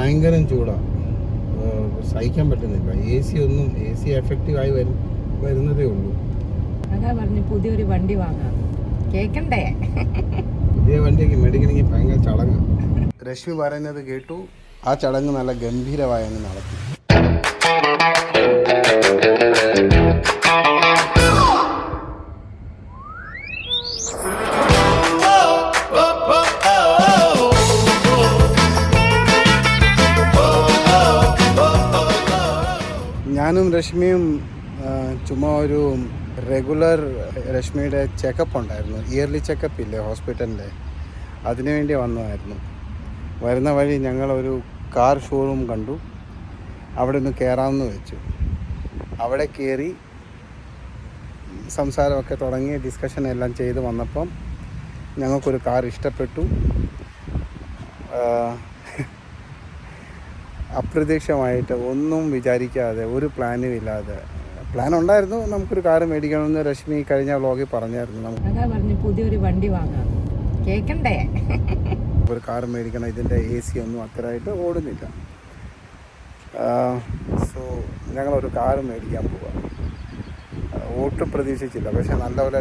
ഭയങ്കരം ചൂടാണ്, സഹിക്കാൻ പറ്റുന്നില്ല. എ സി എഫക്റ്റീവായി വരുന്നതേ ഉള്ളൂ. അതാ പറഞ്ഞു പുതിയൊരു വണ്ടി വാങ്ങാം. കേക്കണ്ടേ? പുതിയ വണ്ടിയൊക്കെ മേടിക്കണമെങ്കിൽ ഭയങ്കര ചടങ്ങ്. രശ്മി പറയുന്നത് കേട്ടു, ആ ചടങ്ങ് നല്ല ഗംഭീരമായി അങ്ങ് നടത്തി. ഞാനും രശ്മിയും ചുമ്മാ ഒരു റെഗുലർ രശ്മിയുടെ ചെക്കപ്പ് ഉണ്ടായിരുന്നു, ഇയർലി ചെക്കപ്പ് ഇല്ലേ ഹോസ്പിറ്റലിൻ്റെ, അതിനുവേണ്ടി വന്നതായിരുന്നു. വരുന്ന വഴി ഞങ്ങളൊരു കാർ ഷോറൂം കണ്ടു, അവിടെ ഒന്ന് കയറാമെന്ന് വെച്ചു. അവിടെ കയറി സംസാരമൊക്കെ തുടങ്ങി, ഡിസ്കഷൻ എല്ലാം ചെയ്ത് വന്നപ്പം ഞങ്ങൾക്കൊരു കാർ ഇഷ്ടപ്പെട്ടു. അപ്രതീക്ഷിതമായിട്ട് ഒന്നും വിചാരിക്കാതെ, ഒരു പ്ലാനും ഇല്ലാതെ, പ്ലാൻ ഉണ്ടായിരുന്നു നമുക്കൊരു കാർ മേടിക്കണമെന്ന് രശ്മി കഴിഞ്ഞ വ്ളോഗിൽ പറഞ്ഞായിരുന്നു. അതാ പറഞ്ഞു പുതിയൊരു വണ്ടി വാങ്ങാം. കേക്കണ്ടേ? ഒരു കാർ മേടിക്കണം, ഇതിൻ്റെ എ സി ഒന്നും അത്രയായിട്ട് ഓടുന്നില്ല. സോ ഞങ്ങളൊരു കാർ മേടിക്കാൻ പോവാം. ഒട്ടും പ്രതീക്ഷിച്ചില്ല, പക്ഷേ നല്ലപോലെ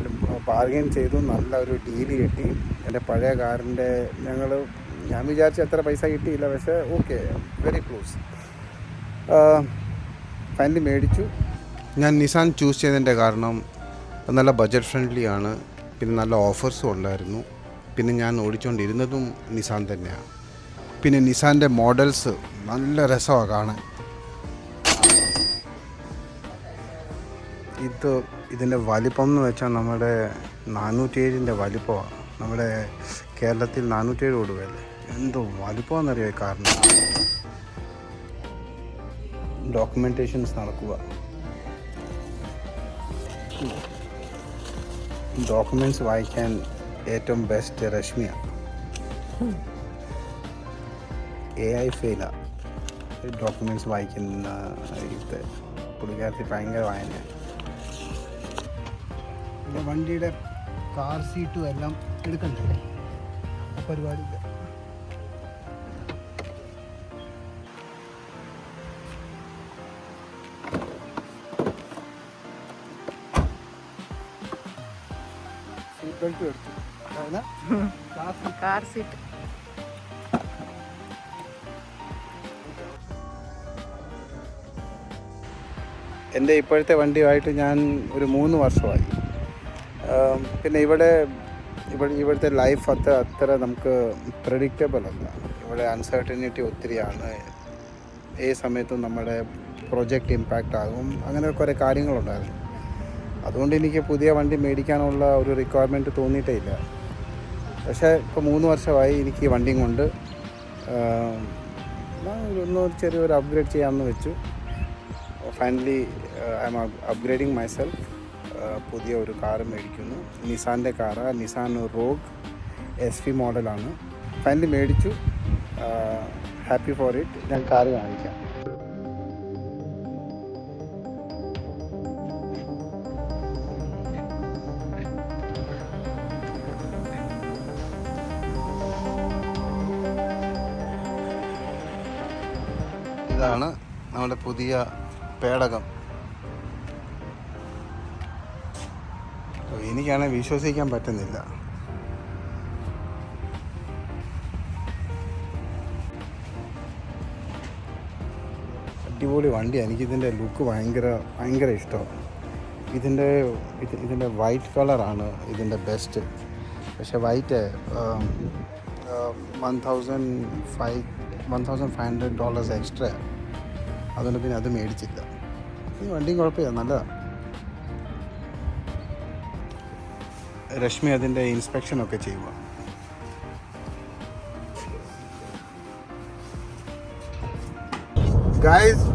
ബാർഗെയിൻ ചെയ്തു, നല്ല ഒരു ഡീല് കിട്ടി. എൻ്റെ പഴയ കാറിൻ്റെ ഞാൻ വിചാരിച്ച അത്ര പൈസ കിട്ടിയില്ല, പക്ഷേ ഓക്കെ, വെരി ക്ലോസ്. ഫൈനലി മേടിച്ചു. ഞാൻ നിസാൻ ചൂസ് ചെയ്തതിൻ്റെ കാരണം നല്ല ബഡ്ജറ്റ് ഫ്രണ്ട്ലി ആണ്, പിന്നെ നല്ല ഓഫേഴ്സും ഉണ്ടായിരുന്നു. പിന്നെ ഞാൻ ഓടിച്ചുകൊണ്ടിരുന്നതും നിസാൻ തന്നെയാണ്. പിന്നെ നിസാൻ്റെ മോഡൽസ് നല്ല രസമാണ് കാണാൻ. ഇതിൻ്റെ വലിപ്പം എന്ന് വെച്ചാൽ നമ്മുടെ 407 വലിപ്പമാണ്. നമ്മുടെ കേരളത്തിൽ 407 ഓടുകയല്ലേ, എന്തോ വലിപ്പമെന്നറിയാം ഈ കാരണം. ഡോക്യുമെൻറ്റേഷൻസ് നടക്കുക, ഡോക്യുമെൻറ്റ്സ് വായിക്കാൻ ഏറ്റവും ബെസ്റ്റ് രശ്മിയാണ്. AI ഫെയിലാണ് ഡോക്യുമെൻറ്റ്സ് വായിക്കുന്ന ഇത്. പുള്ളിക്കാരത്തി ഭയങ്കര വായനയാണ്. വണ്ടിയുടെ കാർ സീറ്റും എല്ലാം എടുക്കണ്ടേ, പരിപാടിയില്ല. സീറ്റ് ബെൽറ്റ് എടുത്തു, കാർ സീറ്റ്. എൻ്റെ ഇപ്പോഴത്തെ വണ്ടിയുമായിട്ട് ഞാൻ ഒരു 3 വർഷമായി. പിന്നെ ഇവിടുത്തെ ലൈഫ് അത്ര നമുക്ക് പ്രെഡിക്റ്റബിൾ അല്ല. ഇവിടെ അൺസർട്ടനിറ്റി ഒത്തിരിയാണ്. ഏത് സമയത്തും നമ്മുടെ പ്രൊജക്റ്റ് ഇമ്പാക്റ്റ് ആകും, അങ്ങനെ കുറേ കാര്യങ്ങളുണ്ടായിരുന്നു. അതുകൊണ്ട് എനിക്ക് പുതിയ വണ്ടി മേടിക്കാനുള്ള ഒരു റിക്വയർമെൻറ്റ് തോന്നിയിട്ടേ ഇല്ല. പക്ഷേ ഇപ്പോൾ 3 വർഷമായി എനിക്ക് വണ്ടിയും കൊണ്ട് ചെറിയൊരു അപ്ഗ്രേഡ് ചെയ്യാമെന്ന് വെച്ചു. Finally I M upgrading myself. പുതിയ ഒരു കാറ് മേടിക്കുന്നു. നിസാൻ്റെ കാറാണ്, നിസാൻ റോഗ് SV മോഡലാണ്. ഫൈനലി മേടിച്ചു. Happy for it. ഞാൻ കാറ് കാണിക്കാം. ഇതാണ് നമ്മുടെ പുതിയ പേടകം. എനിക്കാണെങ്കിൽ വിശ്വസിക്കാൻ പറ്റുന്നില്ല. അടിപൊളി വണ്ടിയാണ്. എനിക്കിതിൻ്റെ ലുക്ക് ഭയങ്കര ഇഷ്ടമാണ്. ഇതിൻ്റെ വൈറ്റ് കളറാണ് ഇതിൻ്റെ ബെസ്റ്റ്. പക്ഷേ വൈറ്റ് $1,500 എക്സ്ട്രാ, അതുകൊണ്ട് പിന്നെ അത് മേടിച്ചില്ല. ഈ വണ്ടിയും കുഴപ്പമില്ല, നല്ലതാണ്. രശ്മി അതിൻ്റെ ഇൻസ്പെക്ഷനൊക്കെ ചെയ്യുക. ഗൈസ്,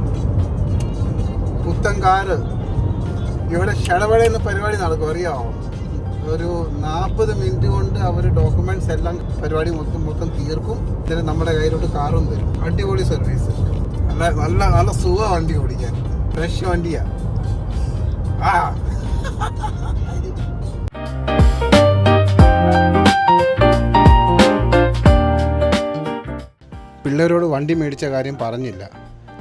പുത്തൻ കാറ് ഇവിടെ ഷടപടയെന്ന പരിപാടി നടക്കും, അറിയാമോ? ഒരു 40 മിനിറ്റ് കൊണ്ട് അവർ ഡോക്യുമെന്റ്സ് എല്ലാം പരിപാടി മൊത്തം തീർക്കും. ഇതിന് നമ്മുടെ കയ്യിലോട്ട് കാറും തരും. അടിപൊളി സർവീസ്, നല്ല സുഖ വണ്ടി ഓടിക്കാൻ. ഫ്രഷ് വണ്ടിയാ. പിള്ളേരോട് വണ്ടി മേടിച്ച കാര്യം പറഞ്ഞില്ല.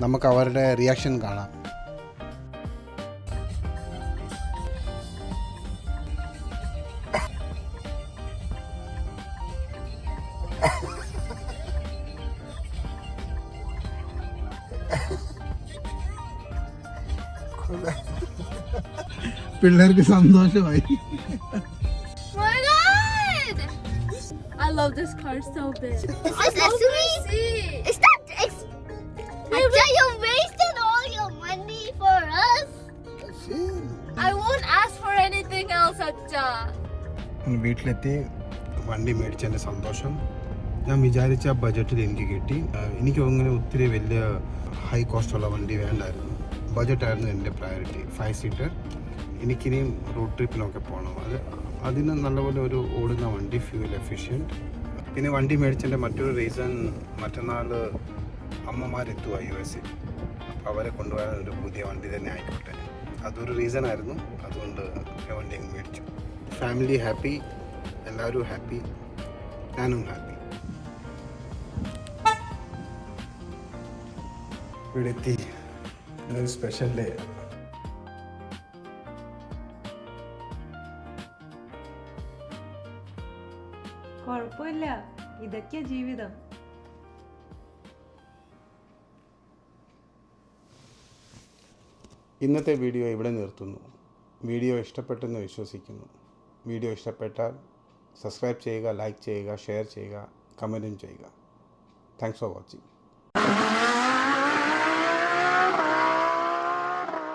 നമുക്ക് അവരുടെ റിയാക്ഷൻ കാണാം. പിള്ളേർക്ക് സന്തോഷമായി. My God! I love this car so big. It's SUV. It's not. You wasted all your money for us. I won't ask for anything else, Acha. വീട്ടിലെത്തി വണ്ടി മേടിച്ചതിൻ്റെ സന്തോഷം. ഞാൻ വിചാരിച്ച ബഡ്ജറ്റിൽ എനിക്ക് കിട്ടി. എനിക്ക് അങ്ങനെ ഒത്തിരി വലിയ ഹൈ കോസ്റ്റുള്ള വണ്ടി വേണ്ടായിരുന്നു. ബഡ്ജറ്റായിരുന്നു എൻ്റെ പ്രയോറിറ്റി. 5 സീറ്റർ. എനിക്കിനിയും റോഡ് ട്രിപ്പിനൊക്കെ പോകണം. അതിന് നല്ലപോലെ ഒരു ഓടുന്ന വണ്ടി, ഫ്യൂൽ എഫിഷ്യൻറ്റ്. പിന്നെ വണ്ടി മേടിച്ചതിൻ്റെ മറ്റൊരു റീസൺ, മറ്റന്നാൾ അമ്മമാരെത്തുക US. അപ്പോൾ അവരെ കൊണ്ടുപോകാൻ ഒരു പുതിയ വണ്ടി തന്നെ ആയിക്കോട്ടെ, അതൊരു റീസൺ ആയിരുന്നു. അതുകൊണ്ട് വണ്ടി അങ്ങ് മേടിച്ചു. ഫാമിലി ഹാപ്പി, എല്ലാവരും ഹാപ്പി, ഞാനും ഹാപ്പി. ഇവിടെ എത്തി. ഇതൊരു സ്പെഷ്യൽ ഡേ. കുഴപ്പമില്ല, ഇതൊക്കെയാ ജീവിതം. ഇന്നത്തെ വീഡിയോ ഇവിടെ നിർത്തുന്നു. വീഡിയോ ഇഷ്ടപ്പെട്ടെന്ന് വിശ്വസിക്കുന്നു. വീഡിയോ ഇഷ്ടപ്പെട്ടാൽ സബ്സ്ക്രൈബ് ചെയ്യുക, ലൈക്ക് ചെയ്യുക, ഷെയർ ചെയ്യുക, കമൻറ്റും ചെയ്യുക. Thanks for watching.